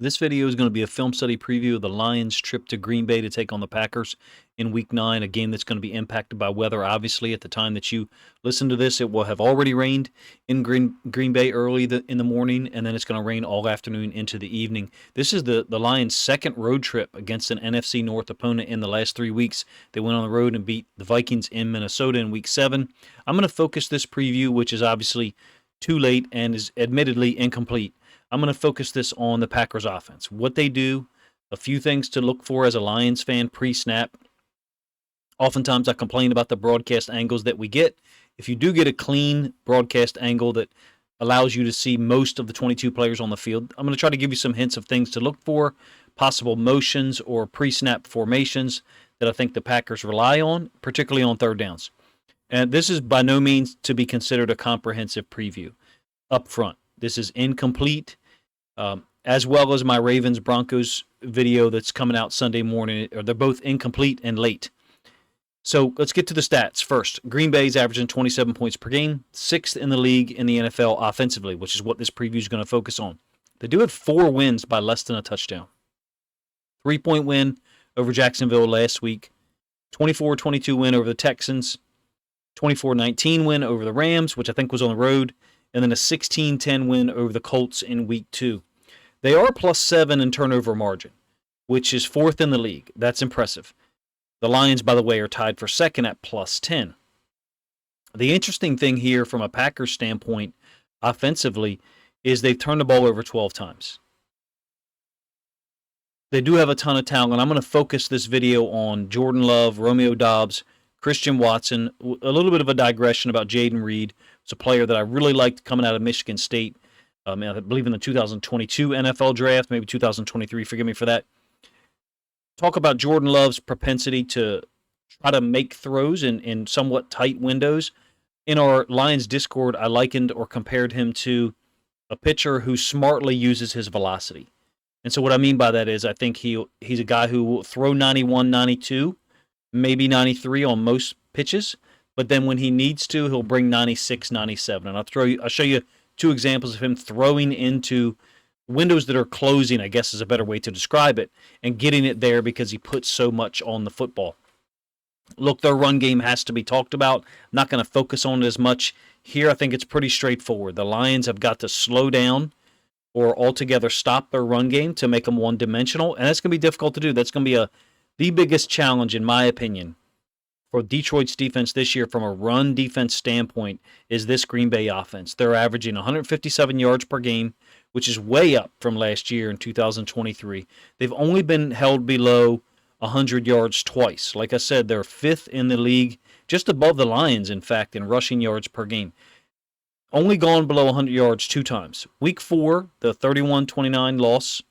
This video is going to be a film study preview of the Lions' trip to Green Bay to take on the Packers in Week 9, a game that's going to be impacted by weather. Obviously, at the time that you listen to this, it will have already rained in Green Bay early in the morning, and then it's going to rain all afternoon into the evening. This is the Lions' second road trip against an NFC North opponent in the last 3 weeks. They went on the road and beat the Vikings in Minnesota in Week 7. I'm going to focus this preview, which is obviously too late and is admittedly incomplete. I'm going to focus this on the Packers offense, what they do, a few things to look for as a Lions fan pre-snap. Oftentimes I complain about the broadcast angles that we get. If you do get a clean broadcast angle that allows you to see most of the 22 players on the field, I'm going to try to give you some hints of things to look for, possible motions or pre-snap formations that I think the Packers rely on, particularly on third downs. And this is by no means to be considered a comprehensive preview up front. This is incomplete, as well as my Ravens-Broncos video that's coming out Sunday morning. They're both incomplete and late. So let's get to the stats first. Green Bay's averaging 27 points per game, 6th in the league in the NFL offensively, which is what this preview is going to focus on. They do have 4 wins by less than a touchdown. 3-point win over Jacksonville last week, 24-22 win over the Texans, 24-19 win over the Rams, which I think was on the road, and then a 16-10 win over the Colts in Week 2. They are +7 in turnover margin, which is 4th in the league. That's impressive. The Lions, by the way, are tied for 2nd at +10. The interesting thing here from a Packers standpoint offensively is they've turned the ball over 12 times. They do have a ton of talent. I'm going to focus this video on Jordan Love, Romeo Doss, Christian Watson, a little bit of a digression about Jaden Reed. It's a player that I really liked coming out of Michigan State, I believe in the 2022 NFL draft, maybe 2023, forgive me for that. Talk about Jordan Love's propensity to try to make throws in somewhat tight windows. In our Lions Discord, I likened or compared him to a pitcher who smartly uses his velocity. And so what I mean by that is I think he's a guy who will throw 91, 92, maybe 93 on most pitches, but then when he needs to, he'll bring 96, 97. And I'll show you 2 examples of him throwing into windows that are closing, I guess is a better way to describe it, and getting it there because he puts so much on the football. Look, their run game has to be talked about. I'm not going to focus on it as much here. I think it's pretty straightforward. The Lions have got to slow down or altogether stop their run game to make them one-dimensional, and that's going to be difficult to do. That's going to be the biggest challenge, in my opinion, for Detroit's defense this year from a run defense standpoint is this Green Bay offense. They're averaging 157 yards per game, which is way up from last year in 2023. They've only been held below 100 yards twice. Like I said, they're 5th in the league, just above the Lions, in fact, in rushing yards per game. Only gone below 100 yards 2 times. Week 4, the 31-29 loss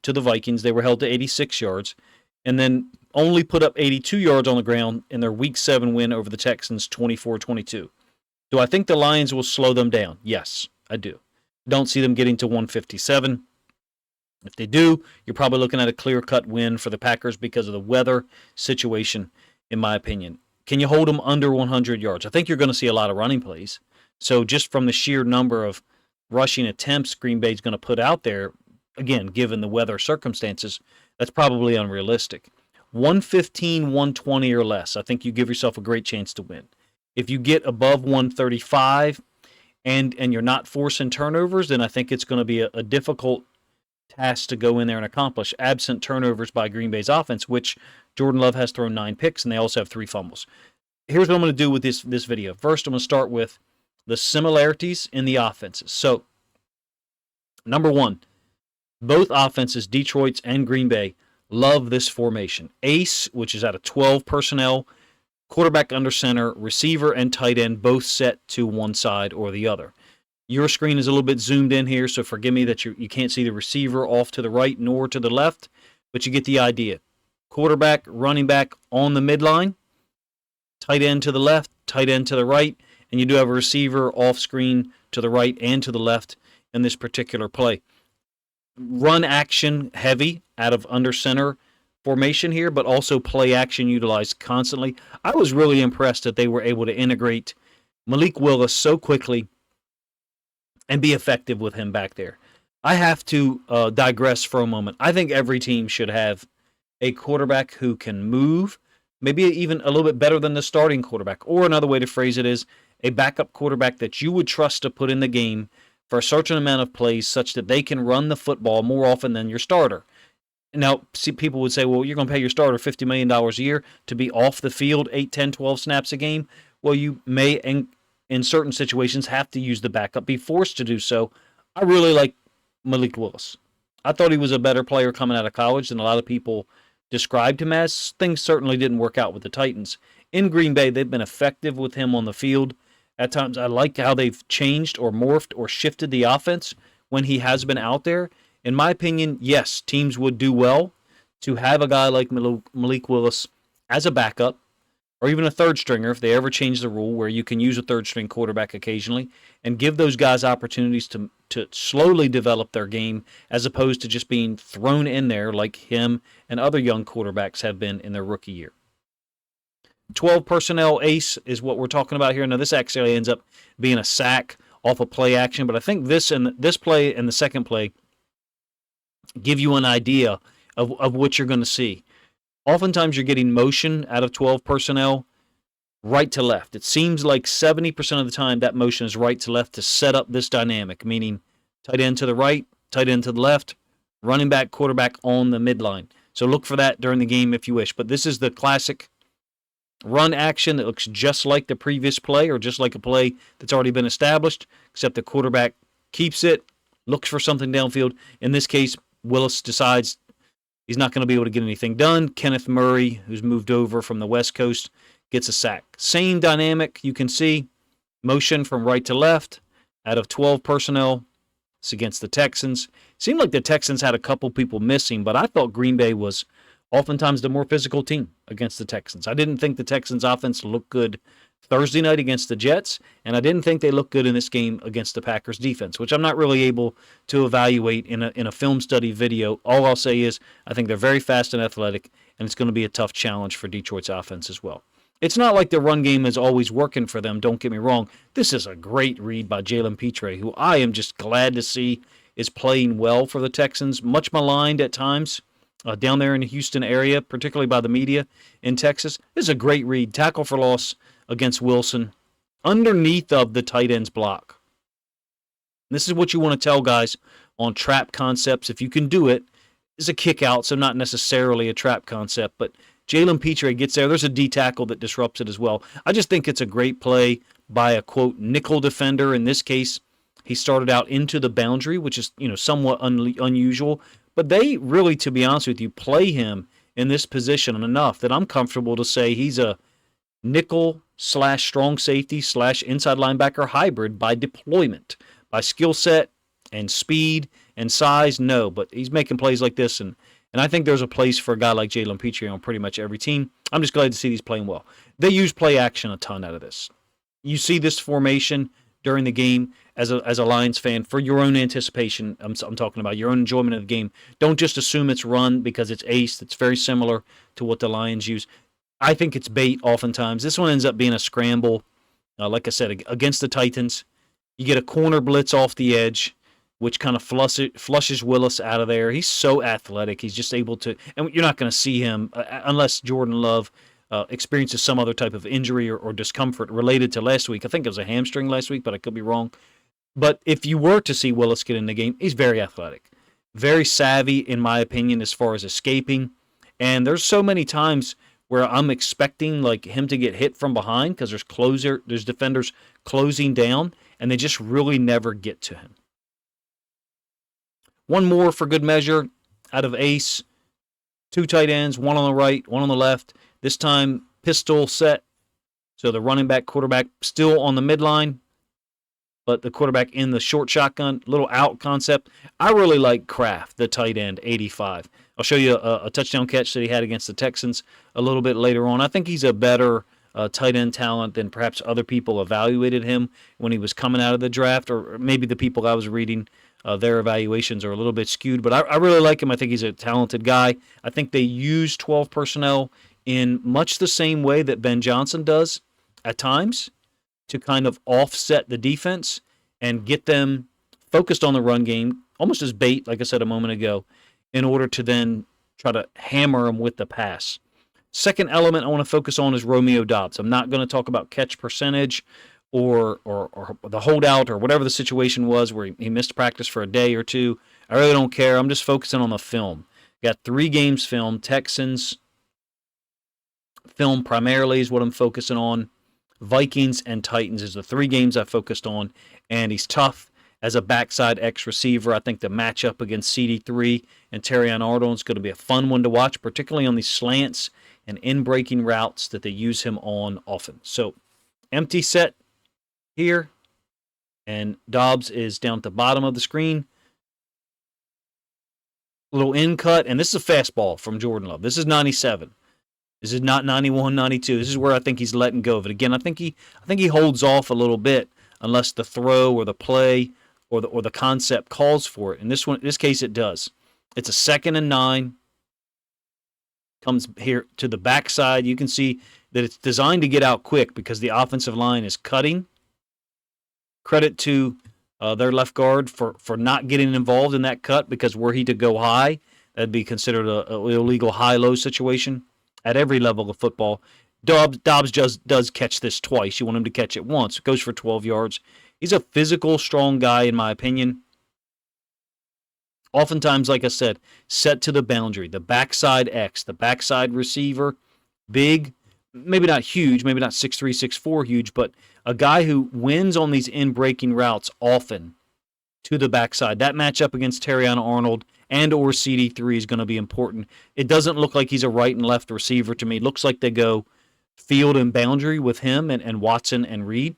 to the Vikings, they were held to 86 yards. And then only put up 82 yards on the ground in their Week 7 win over the Texans, 24-22. Do I think the Lions will slow them down? Yes, I do. Don't see them getting to 157. If they do, you're probably looking at a clear-cut win for the Packers because of the weather situation, in my opinion. Can you hold them under 100 yards? I think you're going to see a lot of running plays. So just from the sheer number of rushing attempts Green Bay's going to put out there, again, given the weather circumstances, that's probably unrealistic. 115, 120 or less, I think you give yourself a great chance to win. If you get above 135 and you're not forcing turnovers, then I think it's going to be a difficult task to go in there and accomplish, absent turnovers by Green Bay's offense, which Jordan Love has thrown 9 picks, and they also have 3 fumbles. Here's what I'm going to do with this video. First, I'm going to start with the similarities in the offenses. So, number 1, both offenses, Detroit's and Green Bay, love this formation. Ace, which is out of 12 personnel, quarterback under center, receiver and tight end both set to one side or the other. Your screen is a little bit zoomed in here, so forgive me that you can't see the receiver off to the right nor to the left, but you get the idea. Quarterback, running back on the midline, tight end to the left, tight end to the right, and you do have a receiver off screen to the right and to the left in this particular play. Run action heavy out of under center formation here, but also play action utilized constantly. I was really impressed that they were able to integrate Malik Willis so quickly and be effective with him back there. I have to digress for a moment. I think every team should have a quarterback who can move, maybe even a little bit better than the starting quarterback. Or another way to phrase it is a backup quarterback that you would trust to put in the game for a certain amount of plays such that they can run the football more often than your starter. Now, see, people would say, well, you're going to pay your starter $50 million a year to be off the field 8, 10, 12 snaps a game. Well, you may, in certain situations, have to use the backup, be forced to do so. I really like Malik Willis. I thought he was a better player coming out of college than a lot of people described him as. Things certainly didn't work out with the Titans. In Green Bay, they've been effective with him on the field. At times, I like how they've changed or morphed or shifted the offense when he has been out there. In my opinion, yes, teams would do well to have a guy like Malik Willis as a backup or even a third stringer if they ever change the rule where you can use a third string quarterback occasionally and give those guys opportunities to slowly develop their game as opposed to just being thrown in there like him and other young quarterbacks have been in their rookie year. 12 personnel ace is what we're talking about here. Now, this actually ends up being a sack off a play action, but I think this play and the second play give you an idea of what you're going to see. Oftentimes you're getting motion out of 12 personnel right to left. It seems like 70% of the time that motion is right to left to set up this dynamic, meaning tight end to the right, tight end to the left, running back, quarterback on the midline. So look for that during the game if you wish. But this is the classic run action that looks just like the previous play or just like a play that's already been established, except the quarterback keeps it, looks for something downfield. In this case, Willis decides he's not going to be able to get anything done. Kenneth Murray, who's moved over from the West Coast, gets a sack. Same dynamic, you can see. Motion from right to left out of 12 personnel. It's against the Texans. Seemed like the Texans had a couple people missing, but I thought Green Bay was oftentimes the more physical team against the Texans. I didn't think the Texans' offense looked good Thursday night against the Jets, and I didn't think they looked good in this game against the Packers defense, which I'm not really able to evaluate in a film study video. All I'll say is I think they're very fast and athletic, and it's going to be a tough challenge for Detroit's offense as well. It's not like the run game is always working for them, don't get me wrong. This is a great read by Jalen Pitre, who I am just glad to see is playing well for the Texans, much maligned at times down there in the Houston area, particularly by the media in Texas. This is a great read. Tackle for loss against Wilson underneath of the tight end's block. This is what you want to tell guys on trap concepts. If you can do it, it's a kick out, so not necessarily a trap concept, but Jalen Pitre gets there. There's a D tackle that disrupts it as well. I just think it's a great play by a, quote, nickel defender. In this case, he started out into the boundary, which is, somewhat unusual. But they really, to be honest with you, play him in this position enough that I'm comfortable to say he's a nickel / strong safety / inside linebacker hybrid by deployment. By skill set and speed and size, no. But he's making plays like this, and I think there's a place for a guy like Jalen Pitre on pretty much every team. I'm just glad to see he's playing well. They use play action a ton out of this. You see this formation during the game as a Lions fan for your own anticipation. I'm talking about your own enjoyment of the game. Don't just assume it's run because it's ace. It's very similar to what the Lions use. I think it's bait oftentimes. This one ends up being a scramble. Like I said, against the Titans, you get a corner blitz off the edge, which kind of flushes Willis out of there. He's so athletic. He's just able to, and you're not going to see him unless Jordan Love experiences some other type of injury or discomfort related to last week. I think it was a hamstring last week, but I could be wrong. But if you were to see Willis get in the game, he's very athletic, very savvy, in my opinion, as far as escaping. And there's so many times where I'm expecting like him to get hit from behind because there's defenders closing down, and they just really never get to him. One more for good measure out of ace. 2 tight ends, one on the right, one on the left. This time, pistol set. So the running back, quarterback still on the midline, but the quarterback in the short shotgun, little out concept. I really like Kraft, the tight end, 85. I'll show you a touchdown catch that he had against the Texans a little bit later on. I think he's a better tight end talent than perhaps other people evaluated him when he was coming out of the draft, or maybe the people I was reading, their evaluations are a little bit skewed. But I really like him. I think he's a talented guy. I think they use 12 personnel in much the same way that Ben Johnson does at times to kind of offset the defense and get them focused on the run game, almost as bait, like I said a moment ago, in order to then try to hammer him with the pass. Second element I want to focus on is Romeo Doss. I'm not going to talk about catch percentage or the holdout or whatever the situation was where he missed practice for a day or two. I really don't care. I'm just focusing on the film. Got 3 games filmed. Texans film primarily is what I'm focusing on. Vikings and Titans is the 3 games I focused on. And he's tough as a backside X receiver. I think the matchup against CD3 and Terrion Arnold is going to be a fun one to watch, particularly on these slants and in-breaking routes that they use him on often. So, empty set here, and Dobbs is down at the bottom of the screen. Little in cut, and this is a fastball from Jordan Love. This is 97. This is not 91, 92. This is where I think he's letting go of it. Again, I think he holds off a little bit unless the throw or the play or the concept calls for it. In this case, it does. It's a 2nd and 9. Comes here to the backside. You can see that it's designed to get out quick because the offensive line is cutting. Credit to their left guard for not getting involved in that cut, because were he to go high, that'd be considered an illegal high-low situation at every level of football. Dobbs does catch this twice. You want him to catch it once. It goes for 12 yards. He's a physical, strong guy, in my opinion. Oftentimes, like I said, set to the boundary, the backside X, the backside receiver, big, maybe not huge, maybe not 6'3", 6'4", huge, but a guy who wins on these in-breaking routes often to the backside. That matchup against Terrion Arnold and or CD3 is going to be important. It doesn't look like he's a right and left receiver to me. It looks like they go field and boundary with him and Watson and Reed.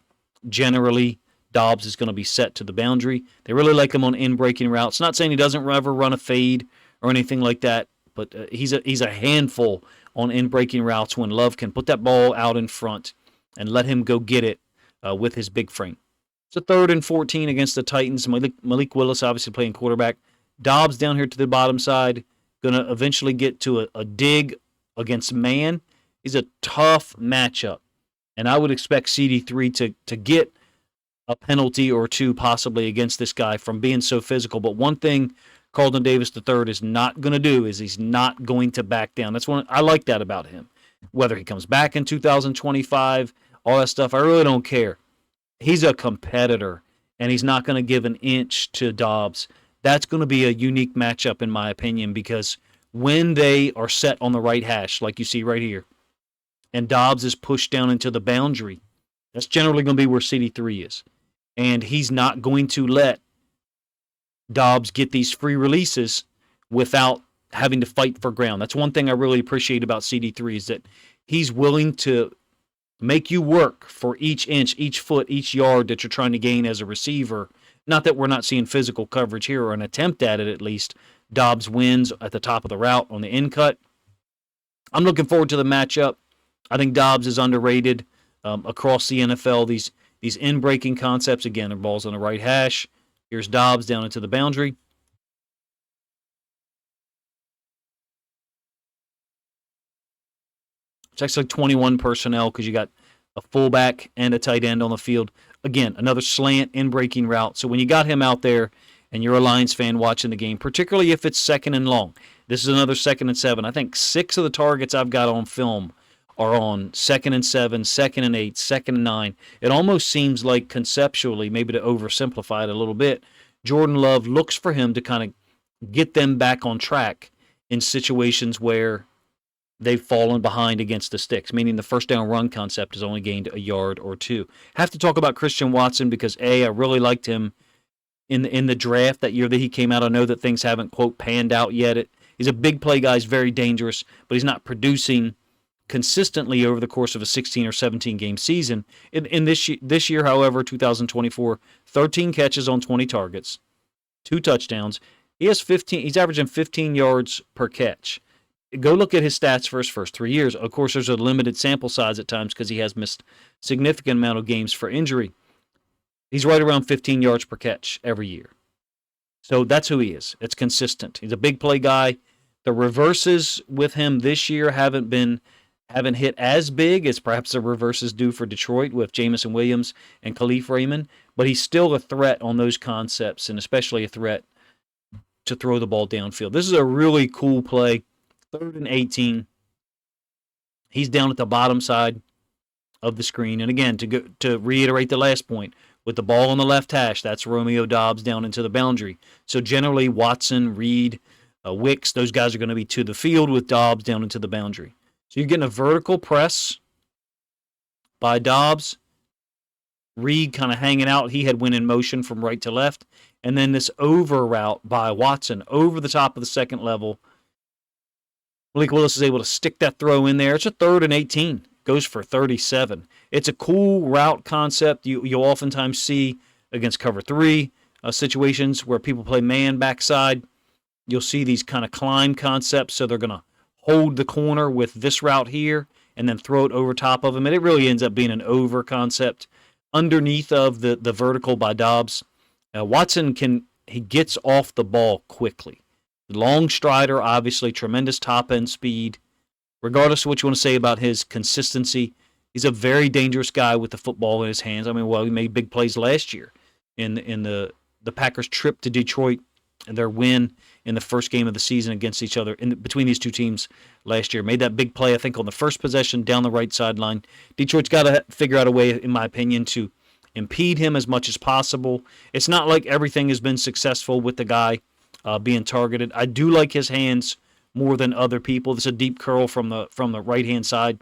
Generally, Dobbs is going to be set to the boundary. They really like him on in-breaking routes. Not saying he doesn't ever run a fade or anything like that, but he's a handful on in-breaking routes when Love can put that ball out in front and let him go get it with his big frame. It's a 3rd and 14 against the Titans. Malik Willis obviously playing quarterback. Dobbs down here to the bottom side, going to eventually get to a dig against man. He's a tough matchup, and I would expect CD3 to get a penalty or 2 possibly against this guy from being so physical. But one thing Carlton Davis III is not going to do is he's not going to back down. That's one I like that about him. Whether he comes back in 2025, all that stuff, I really don't care. He's a competitor, and he's not going to give an inch to Dobbs. That's going to be a unique matchup, in my opinion, because when they are set on the right hash, like you see right here, and Dobbs is pushed down into the boundary, that's generally going to be where CD3 is. And he's not going to let Dobbs get these free releases without having to fight for ground. That's one thing I really appreciate about CD3 is that he's willing to make you work for each inch, each foot, each yard that you're trying to gain as a receiver. Not that we're not seeing physical coverage here, or an attempt at it at least. Dobbs wins at the top of the route on the in cut. I'm looking forward to the matchup. I think Dobbs is underrated across the NFL. These in-breaking concepts, again, the ball's on the right hash. Here's Dobbs down into the boundary. It's actually 21 personnel because you got a fullback and a tight end on the field. Again, another slant in-breaking route. So when you got him out there and you're a Lions fan watching the game, particularly if it's 2nd and long, this is another 2nd and 7. I think 6 of the targets I've got on film are on 2nd and 7, 2nd and 8, 2nd and 9. It almost seems like conceptually, maybe to oversimplify it a little bit, Jordan Love looks for him to kind of get them back on track in situations where they've fallen behind against the sticks, meaning the first down run concept has only gained a yard or 2. Have to talk about Christian Watson because, I really liked him in the draft that year that he came out. I know that things haven't, quote, panned out yet. He's a big play guy. He's very dangerous, but he's not producing consistently over the course of a 16 or 17 game season. In this year, however, 2024, 13 catches on 20 targets, 2 touchdowns. He's averaging 15 yards per catch. Go look at his stats for his first 3 years. Of course, there's a limited sample size at times because he has missed significant amount of games for injury. He's right around 15 yards per catch every year. So that's who he is. It's consistent. He's a big play guy. The reverses with him this year haven't hit as big as perhaps the reverses do for Detroit with Jamison Williams and Khalif Raymond, but he's still a threat on those concepts, and especially a threat to throw the ball downfield. This is a really cool play. 3rd and 18. He's down at the bottom side of the screen. And again, to reiterate the last point, with the ball on the left hash, that's Romeo Doss down into the boundary. So generally, Watson, Reed, Wicks, those guys are going to be to the field with Dobbs down into the boundary. So you're getting a vertical press by Dobbs. Reed kind of hanging out. He had went in motion from right to left. And then this over route by Watson over the top of the second level. Malik Willis is able to stick that throw in there. It's a 3rd and 18. Goes for 37. It's a cool route concept you'll oftentimes see against cover 3 situations where people play man backside. You'll see these kind of climb concepts. So they're going to hold the corner with this route here and then throw it over top of him. And it really ends up being an over concept underneath of the vertical by Dobbs. Watson he gets off the ball quickly. Long strider, obviously, tremendous top-end speed. Regardless of what you want to say about his consistency, he's a very dangerous guy with the football in his hands. I mean, well, he made big plays last year in the Packers' trip to Detroit and their win in the first game of the season against each other between these two teams last year. Made that big play, I think, on the first possession down the right sideline. Detroit's got to figure out a way, in my opinion, to impede him as much as possible. It's not like everything has been successful with the guy being targeted. I do like his hands more than other people. This is a deep curl from the right-hand side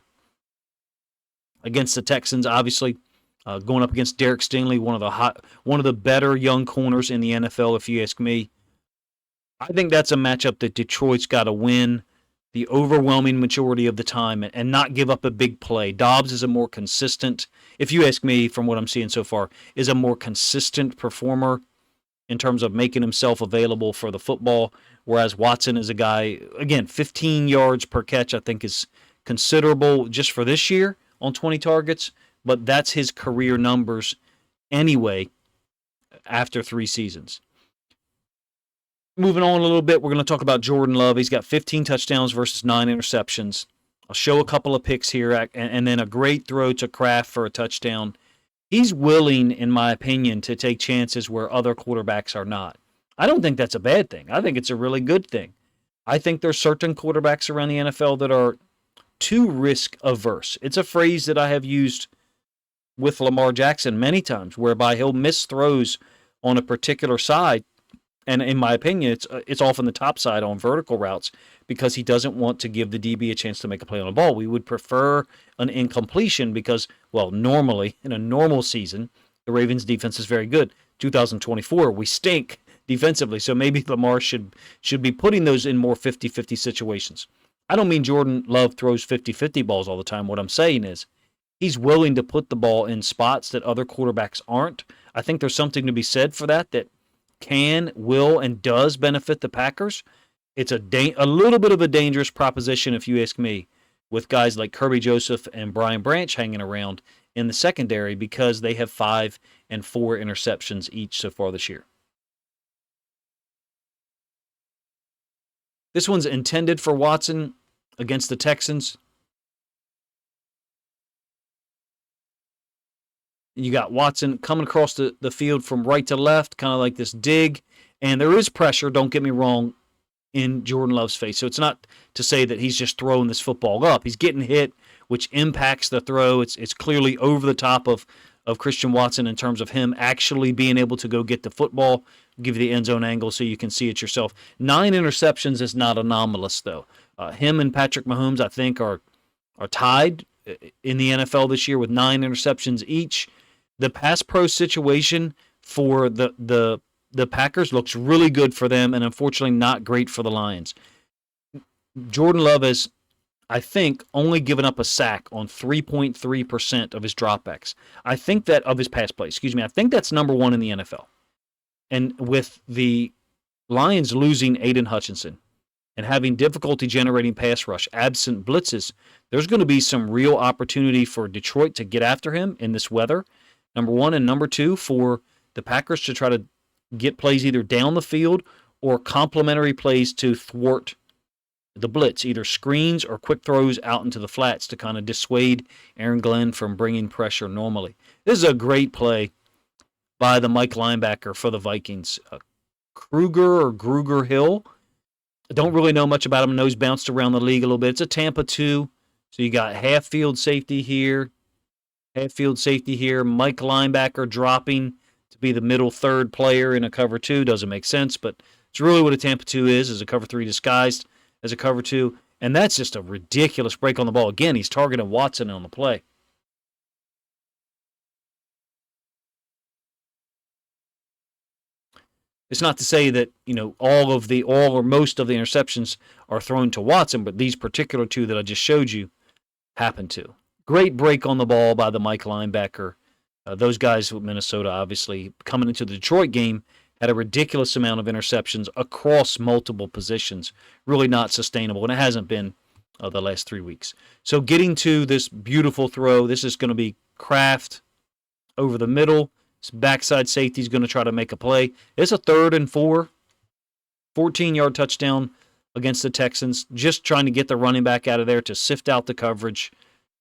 against the Texans, obviously. Going up against Derek Stingley, one of the better young corners in the NFL, if you ask me. I think that's a matchup that Detroit's got to win the overwhelming majority of the time and not give up a big play. Dobbs is a more consistent, if you ask me from what I'm seeing so far, is a more consistent performer in terms of making himself available for the football, whereas Watson is a guy, again, 15 yards per catch, I think is considerable just for this year on 20 targets, but that's his career numbers anyway after 3 seasons. Moving on a little bit, we're going to talk about Jordan Love. He's got 15 touchdowns versus 9 interceptions. I'll show a couple of picks here, and then a great throw to Kraft for a touchdown. He's willing, in my opinion, to take chances where other quarterbacks are not. I don't think that's a bad thing. I think it's a really good thing. I think there's certain quarterbacks around the NFL that are too risk averse. It's a phrase that I have used with Lamar Jackson many times, whereby he'll miss throws on a particular side. And in my opinion, it's often the top side on vertical routes because he doesn't want to give the DB a chance to make a play on the ball. We would prefer an incompletion because, well, normally, in a normal season, the Ravens' defense is very good. 2024, we stink defensively, so maybe Lamar should be putting those in more 50-50 situations. I don't mean Jordan Love throws 50-50 balls all the time. What I'm saying is he's willing to put the ball in spots that other quarterbacks aren't. I think there's something to be said for that can, will, and does benefit the Packers. It's a little bit of a dangerous proposition, if you ask me, with guys like Kirby Joseph and Brian Branch hanging around in the secondary because they have 5 and 4 interceptions each so far this year. This one's intended for Watson against the Texans. You got Watson coming across the field from right to left, kind of like this dig. And there is pressure, don't get me wrong, in Jordan Love's face. So it's not to say that he's just throwing this football up. He's getting hit, which impacts the throw. It's clearly over the top of Christian Watson in terms of him actually being able to go get the football, give you the end zone angle so you can see it yourself. 9 interceptions is not anomalous, though. Him and Patrick Mahomes, I think, are tied in the NFL this year with 9 interceptions each. The pass pro situation for the Packers looks really good for them and unfortunately not great for the Lions. Jordan Love has, I think, only given up a sack on 3.3% of his dropbacks. I think that of his pass plays, I think that's number 1 in the NFL. And with the Lions losing Aiden Hutchinson and having difficulty generating pass rush, absent blitzes, there's going to be some real opportunity for Detroit to get after him in this weather. Number 1, and number 2, for the Packers to try to get plays either down the field or complementary plays to thwart the blitz, either screens or quick throws out into the flats to kind of dissuade Aaron Glenn from bringing pressure normally. This is a great play by the Mike linebacker for the Vikings. Gruger Hill. I don't really know much about him. I know he's bounced around the league a little bit. It's a Tampa 2. So you got half field safety here. Half field safety here. Mike linebacker dropping to be the middle third player in a cover 2. Doesn't make sense, but it's really what a Tampa 2 is a cover 3 disguised as a cover 2. And that's just a ridiculous break on the ball. Again, he's targeting Watson on the play. It's not to say that, all or most of the interceptions are thrown to Watson, but these particular 2 that I just showed you happen to. Great break on the ball by the Mike linebacker. Those guys with Minnesota, obviously, coming into the Detroit game, had a ridiculous amount of interceptions across multiple positions. Really not sustainable, and it hasn't been the last 3 weeks. So getting to this beautiful throw, this is going to be Kraft over the middle. This backside safety is going to try to make a play. It's a 3rd and 4, 14-yard touchdown against the Texans, just trying to get the running back out of there to sift out the coverage.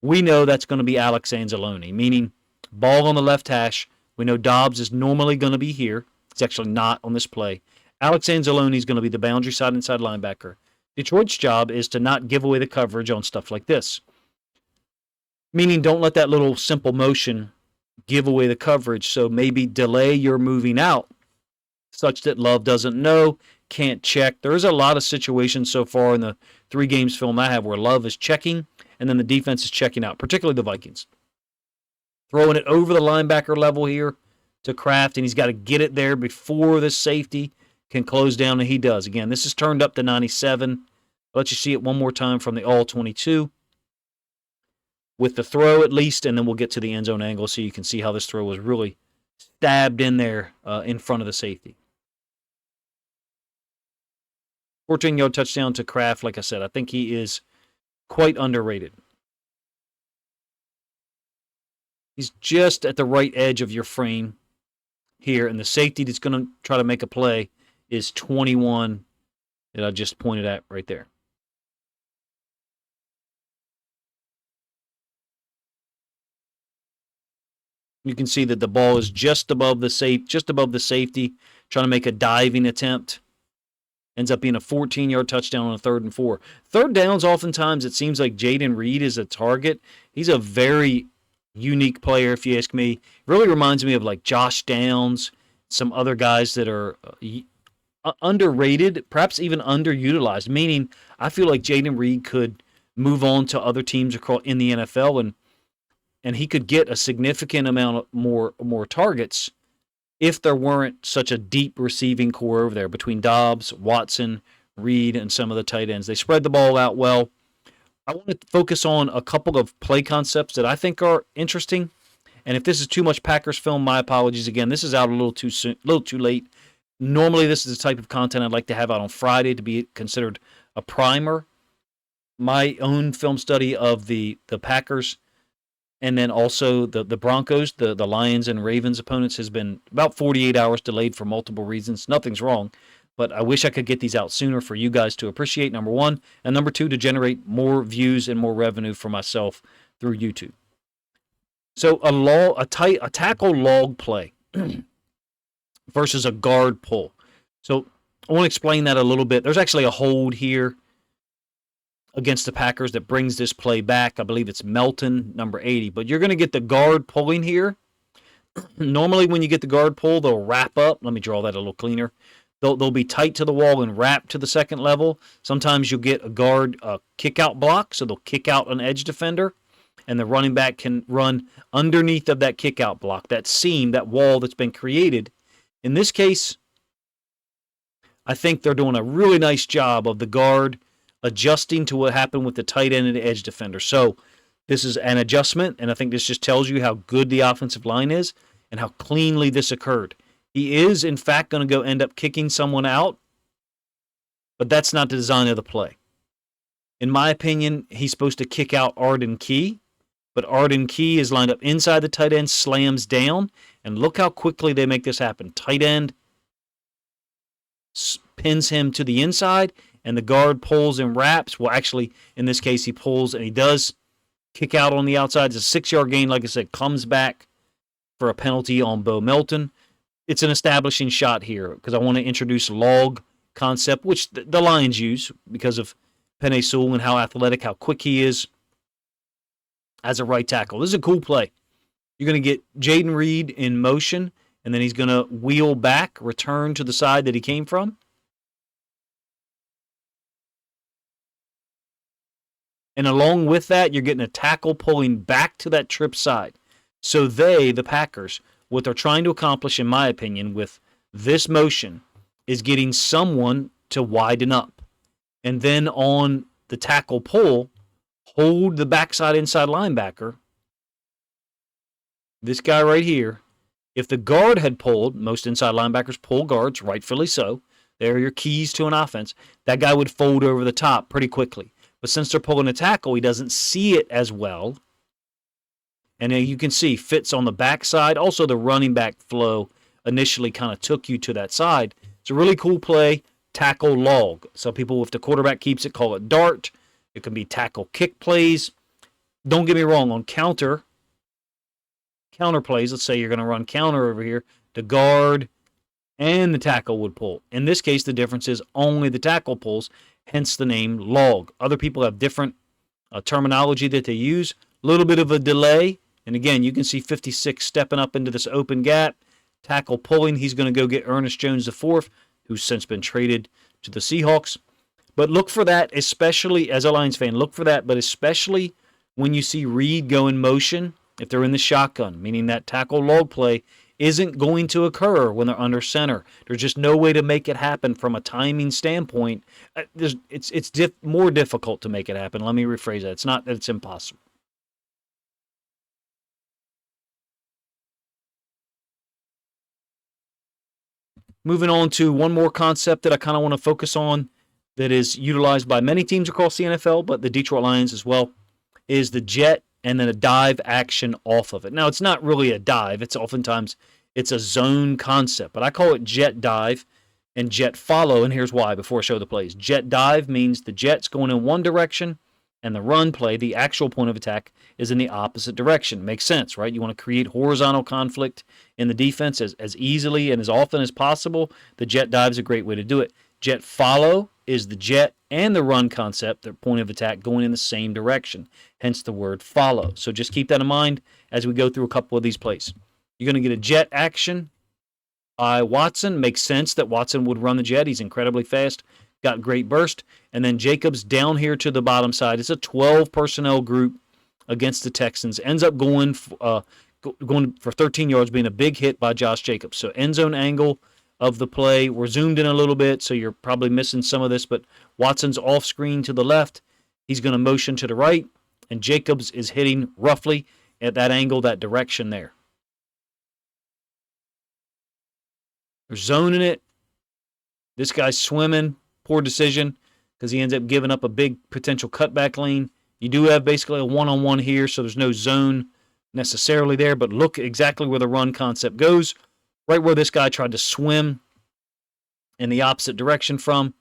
We know that's going to be Alex Anzalone, meaning ball on the left hash. We know Dobbs is normally going to be here. He's actually not on this play. Alex Anzalone is going to be the boundary side inside linebacker. Detroit's job is to not give away the coverage on stuff like this, meaning don't let that little simple motion give away the coverage. So maybe delay your moving out such that Love doesn't know, can't check. There's a lot of situations so far in the 3 games film I have where Love is checking and then the defense is checking out, particularly the Vikings. Throwing it over the linebacker level here to Kraft, and he's got to get it there before the safety can close down, and he does. Again, this is turned up to 97. I'll let you see it one more time from the All-22 with the throw at least, and then we'll get to the end zone angle so you can see how this throw was really stabbed in there in front of the safety. 14-yard touchdown to Kraft. Like I said, I think he is quite underrated. He's just at the right edge of your frame here, and the safety that's going to try to make a play is 21 that I just pointed at right there. You can see that the ball is just above the safety, trying to make a diving attempt. Ends up being a 14-yard touchdown on a 3rd and 4. Third downs, oftentimes, it seems like Jayden Reed is a target. He's a very unique player, if you ask me. Really reminds me of like Josh Downs, some other guys that are underrated, perhaps even underutilized, meaning I feel like Jayden Reed could move on to other teams across in the NFL and he could get a significant amount of more targets if there weren't such a deep receiving core over there between Dobbs, Watson, Reed, and some of the tight ends. They spread the ball out well. I want to focus on a couple of play concepts that I think are interesting. And if this is too much Packers film, my apologies again. This is out a little too soon, a little too late. Normally, this is the type of content I'd like to have out on Friday to be considered a primer. My own film study of the Packers and then also the Broncos, the Lions and Ravens opponents has been about 48 hours delayed for multiple reasons. Nothing's wrong, but I wish I could get these out sooner for you guys to appreciate, number one, and number two, to generate more views and more revenue for myself through YouTube. So a tackle log play versus a guard pull. So I want to explain that a little bit. There's actually a hold here against the Packers that brings this play back. I believe it's Melton, number 80. But you're going to get the guard pulling here. Normally when you get the guard pull, they'll wrap up. Let me draw that a little cleaner. They'll be tight to the wall and wrap to the second level. Sometimes you'll get a guard kick-out block, so they'll kick out an edge defender, and the running back can run underneath of that kick-out block, that seam, that wall that's been created. In this case, I think they're doing a really nice job of the guard adjusting to what happened with the tight end and the edge defender. So this is an adjustment, and I think this just tells you how good the offensive line is and how cleanly this occurred. He is, in fact, going to go end up kicking someone out, but that's not the design of the play. In my opinion, he's supposed to kick out Arden Key, but Arden Key is lined up inside the tight end, slams down, and look how quickly they make this happen. Tight end pins him to the inside, and the guard pulls and wraps. Well, actually, in this case, he pulls, and he does kick out on the outside. It's a 6-yard gain, like I said, comes back for a penalty on Bo Melton. it's an establishing shot here because I want to introduce log concept, which the Lions use because of Penei Sewell and how athletic, how quick he is as a right tackle. This is a cool play. You're going to get Jayden Reed in motion, and then he's going to wheel back, return to the side that he came from. And along with that, you're getting a tackle pulling back to that trip side. So the Packers, what they're trying to accomplish, in my opinion, with this motion is getting someone to widen up. And then on the tackle pull, hold the backside inside linebacker. This guy right here, if the guard had pulled, most inside linebackers pull guards, rightfully so. They're your keys to an offense. That guy would fold over the top pretty quickly. But since they're pulling a tackle, he doesn't see it as well. And you can see fits on the backside. Also, the running back flow initially kind of took you to that side. It's a really cool play, tackle log. So people, if the quarterback keeps it, call it dart. It can be tackle kick plays. Don't get me wrong, on counter plays, let's say you're going to run counter over here, the guard and the tackle would pull. In this case, the difference is only the tackle pulls, hence the name log. Other people have different terminology that they use. A little bit of a delay. And again, you can see 56 stepping up into this open gap. Tackle pulling. He's going to go get Ernest Jones IV, who's since been traded to the Seahawks. But look for that, especially as a Lions fan. Look for that, but especially when you see Reed go in motion, if they're in the shotgun, meaning that tackle log play isn't going to occur when they're under center. There's just no way to make it happen from a timing standpoint. It's more difficult to make it happen. Let me rephrase that. It's not that it's impossible. Moving on to one more concept that I kind of want to focus on that is utilized by many teams across the NFL, but the Detroit Lions as well, is the jet and then a dive action off of it. Now, it's not really a dive. It's oftentimes it's a zone concept, but I call it jet dive and jet follow, and here's why before I show the plays. Jet dive means the jet's going in one direction, and the run play, the actual point of attack, is in the opposite direction. Makes sense, right? You want to create horizontal conflict in the defense as easily and as often as possible. The jet dive is a great way to do it. Jet follow is the jet and the run concept, their point of attack going in the same direction, hence the word follow. So just keep that in mind as we go through a couple of these plays. You're going to get a jet action by Watson. Makes sense that Watson would run the jet. He's incredibly fast, got great burst. And then Jacobs down here to the bottom side. It's a 12 personnel group against the Texans. Ends up going for 13 yards, being a big hit by Josh Jacobs. So end zone angle of the play. We're zoomed in a little bit, so you're probably missing some of this, but Watson's off screen to the left. He's going to motion to the right, and Jacobs is hitting roughly at that angle, that direction there. They're zoning it. This guy's swimming. Poor decision because he ends up giving up a big potential cutback lane. You do have basically a one-on-one here, so there's no zone necessarily there, but look exactly where the run concept goes. Right where this guy tried to swim in the opposite direction from.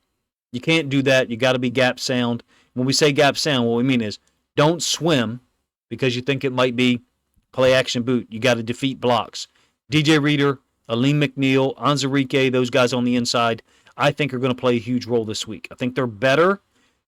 You can't do that. You got to be gap sound. When we say gap sound, what we mean is don't swim because you think it might be play action boot. You got to defeat blocks. DJ Reader, Aleem McNeil, Anzarike, those guys on the inside, I think are going to play a huge role this week. I think they're better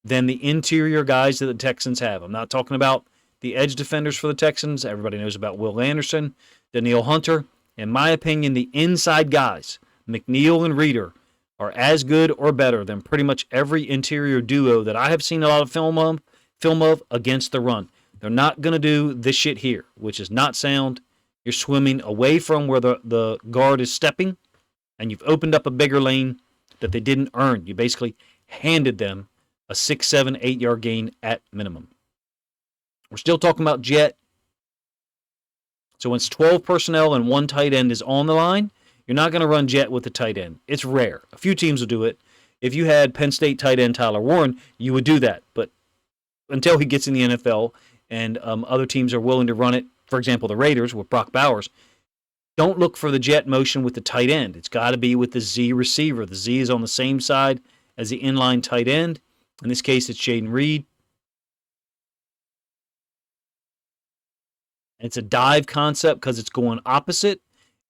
than the interior guys that the Texans have. I'm not talking about the edge defenders for the Texans. Everybody knows about Will Anderson, Danielle Hunter. In my opinion, the inside guys, McNeil and Reader, are as good or better than pretty much every interior duo that I have seen a lot of film of against the run. They're not going to do this shit here, which is not sound. You're swimming away from where the guard is stepping, and you've opened up a bigger lane that they didn't earn. You basically handed them a 6, 7, 8-yard gain at minimum. We're still talking about jet. So when it's 12 personnel and one tight end is on the line, you're not going to run jet with the tight end. It's rare. A few teams will do it. If you had Penn State tight end Tyler Warren, you would do that. But until he gets in the NFL and other teams are willing to run it, for example, the Raiders with Brock Bowers, don't look for the jet motion with the tight end. It's got to be with the Z receiver. The Z is on the same side as the inline tight end. In this case, it's Jayden Reed. It's a dive concept because it's going opposite.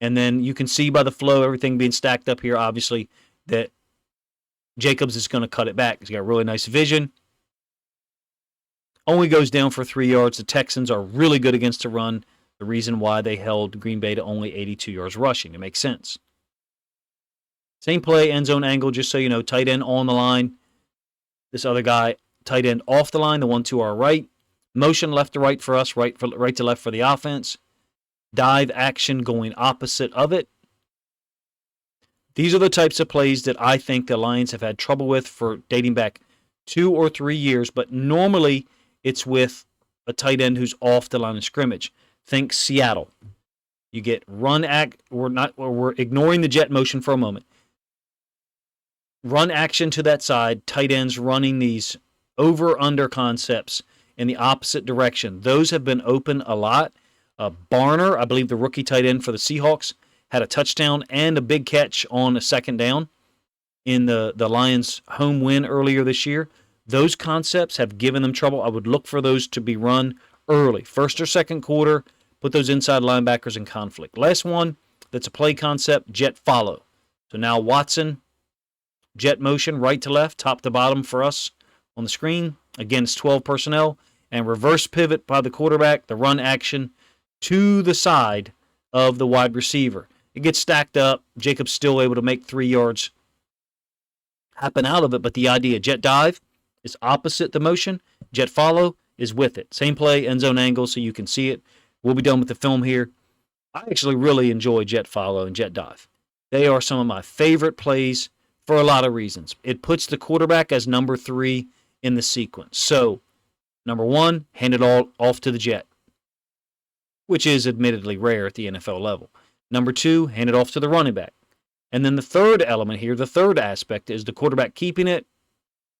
And then you can see by the flow, everything being stacked up here, obviously, that Jacobs is going to cut it back. He's got really nice vision. Only goes down for 3 yards. The Texans are really good against the run. The reason why they held Green Bay to only 82 yards rushing. It makes sense. Same play, end zone angle, just so you know, tight end on the line. This other guy, tight end off the line, the one to our right. Motion left to right for us, right to left for the offense. Dive action going opposite of it. These are the types of plays that I think the Lions have had trouble with for dating back 2 or 3 years, but normally it's with a tight end who's off the line of scrimmage. Think Seattle. You get run act. We're ignoring the jet motion for a moment. Run action to that side. Tight ends running these over/under concepts in the opposite direction. Those have been open a lot. Barner, I believe the rookie tight end for the Seahawks, had a touchdown and a big catch on a second down in the Lions' home win earlier this year. Those concepts have given them trouble. I would look for those to be run early, first or second quarter. Put those inside linebackers in conflict. Last one that's a play concept, jet follow. So now Watson, jet motion, right to left, top to bottom for us on the screen. Again, it's 12 personnel. And reverse pivot by the quarterback, the run action to the side of the wide receiver. It gets stacked up. Jacobs still able to make 3 yards happen out of it, but the idea, jet dive is opposite the motion. Jet follow is with it. Same play, end zone angle, so you can see it. We'll be done with the film here. I actually really enjoy jet follow and jet dive. They are some of my favorite plays for a lot of reasons. It puts the quarterback as number 3 in the sequence. So, number 1, hand it all off to the jet, which is admittedly rare at the NFL level. Number 2, hand it off to the running back. And then the third element here, the third aspect, is the quarterback keeping it,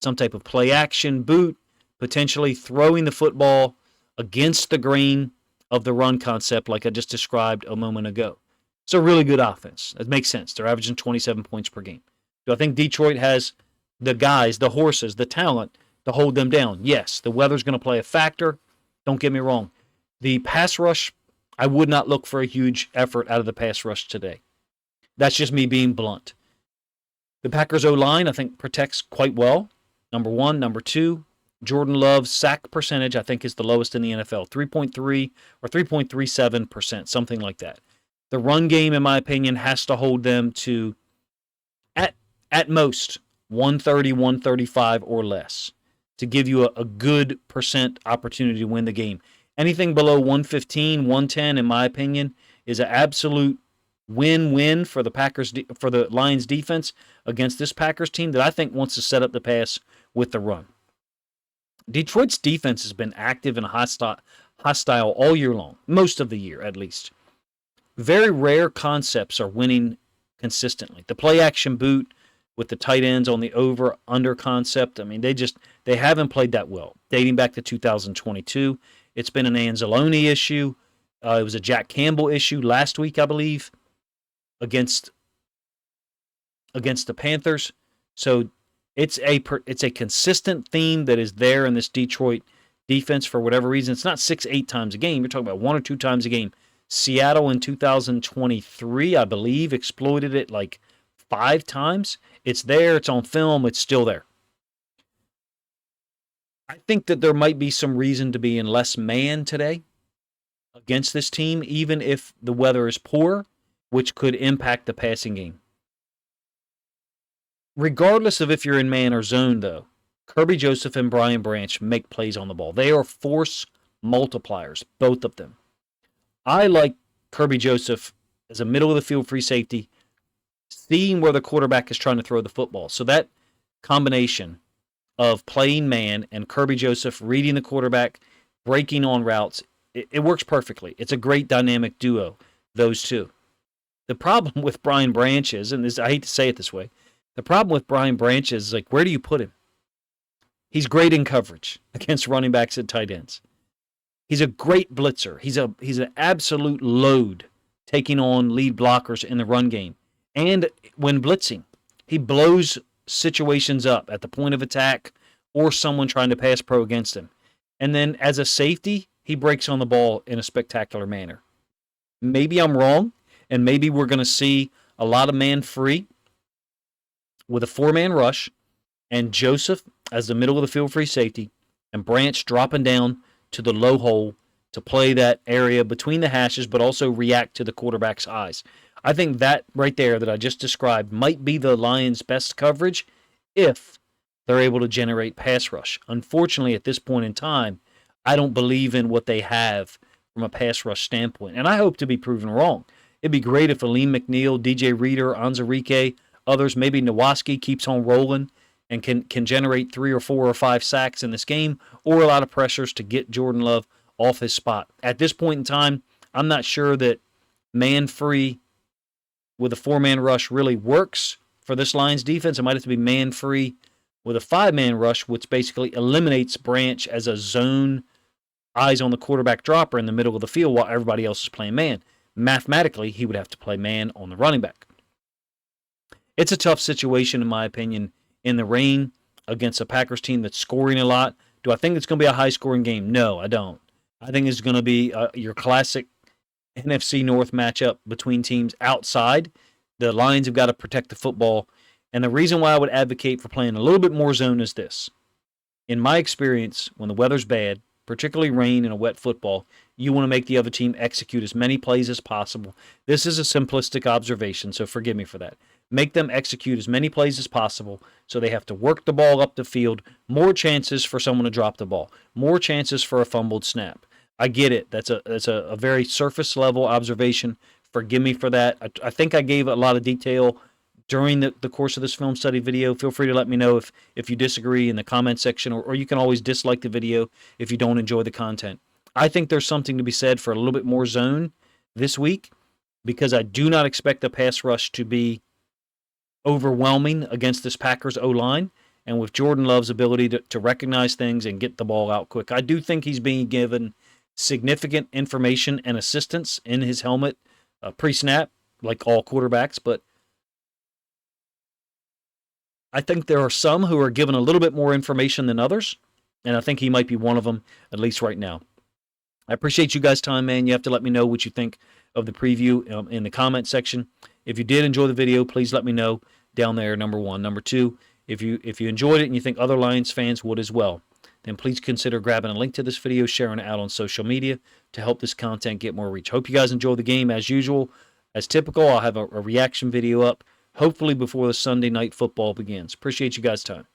some type of play action, boot, potentially throwing the football against the grain of the run concept like I just described a moment ago. It's a really good offense. It makes sense. They're averaging 27 points per game. Do I think Detroit has the guys, the horses, the talent to hold them down? Yes. The weather's going to play a factor. Don't get me wrong. The pass rush, I would not look for a huge effort out of the pass rush today. That's just me being blunt. The Packers O-line, I think, protects quite well. Number 1. Number 2, Jordan Love's sack percentage, I think, is the lowest in the NFL. 3.3 or 3.37%, something like that. The run game, in my opinion, has to hold them to, at most, 130, 135 or less to give you a good percent opportunity to win the game. Anything below 115, 110, in my opinion, is an absolute win-win for the Lions defense against this Packers team that I think wants to set up the pass with the run. Detroit's defense has been active and hostile all year long, most of the year at least. Very rare concepts are winning consistently. The play action boot with the tight ends on the over-under concept, I mean, they haven't played that well. Dating back to 2022, it's been an Anzalone issue. It was a Jack Campbell issue last week, I believe, against the Panthers. So it's a consistent theme that is there in this Detroit defense for whatever reason. It's not 6-8 times a game. You're talking about 1 or 2 times a game. Seattle in 2023, I believe, exploited it like 5 times. It's there. It's on film. It's still there. I think that there might be some reason to be in less man today against this team, even if the weather is poor, which could impact the passing game. Regardless of if you're in man or zone, though, Kirby Joseph and Brian Branch make plays on the ball. They are force multipliers, both of them. I like Kirby Joseph as a middle-of-the-field free safety, seeing where the quarterback is trying to throw the football. So that combination of playing man and Kirby Joseph reading the quarterback, breaking on routes, it works perfectly. It's a great dynamic duo, those two. The problem with Brian Branch is, and I hate to say it this way, the problem with Brian Branch is, like, where do you put him? He's great in coverage against running backs and tight ends. He's a great blitzer. He's an absolute load taking on lead blockers in the run game. And when blitzing, he blows situations up at the point of attack or someone trying to pass pro against him. And then as a safety, he breaks on the ball in a spectacular manner. Maybe I'm wrong, and maybe we're going to see a lot of man free with a 4-man rush and Joseph as the middle of the field free safety and Branch dropping down to the low hole to play that area between the hashes, but also react to the quarterback's eyes. I think that right there that I just described might be the Lions' best coverage if they're able to generate pass rush. Unfortunately, at this point in time, I don't believe in what they have from a pass rush standpoint, and I hope to be proven wrong. It'd be great if Aleem McNeil, DJ Reader, Onwuzurike, others, maybe Nowaski keeps on rolling and can generate 3 or 4 or 5 sacks in this game, or a lot of pressures to get Jordan Love off his spot. At this point in time, I'm not sure that man-free with a 4-man rush really works for this Lions defense. It might have to be man-free with a 5-man rush, which basically eliminates Branch as a zone, eyes on the quarterback dropper in the middle of the field while everybody else is playing man. Mathematically, he would have to play man on the running back. It's a tough situation, in my opinion, in the rain against a Packers team that's scoring a lot. Do I think it's going to be a high-scoring game? No, I don't. I think it's going to be your classic NFC North matchup between teams outside. The Lions have got to protect the football. And the reason why I would advocate for playing a little bit more zone is this. In my experience, when the weather's bad, particularly rain and a wet football, you want to make the other team execute as many plays as possible. This is a simplistic observation, so forgive me for that. Make them execute as many plays as possible so they have to work the ball up the field. More chances for someone to drop the ball. More chances for a fumbled snap. I get it. That's a very surface level observation. Forgive me for that. I think I gave a lot of detail during the course of this film study video. Feel free to let me know if you disagree in the comment section, or you can always dislike the video if you don't enjoy the content. I think there's something to be said for a little bit more zone this week, because I do not expect the pass rush to be overwhelming against this Packers O-line, and with Jordan Love's ability to recognize things and get the ball out quick. I do think he's being given significant information and assistance in his helmet pre-snap, like all quarterbacks, but I think there are some who are given a little bit more information than others, and I think he might be one of them, at least right now. I appreciate you guys' time, man. You have to let me know what you think of the preview in the comment section. If you did enjoy the video, please let me know down there, number one. Number two, if you enjoyed it and you think other Lions fans would as well, then please consider grabbing a link to this video, sharing it out on social media to help this content get more reach. Hope you guys enjoy the game as usual. As typical, I'll have a reaction video up, hopefully before the Sunday night football begins. Appreciate you guys' time.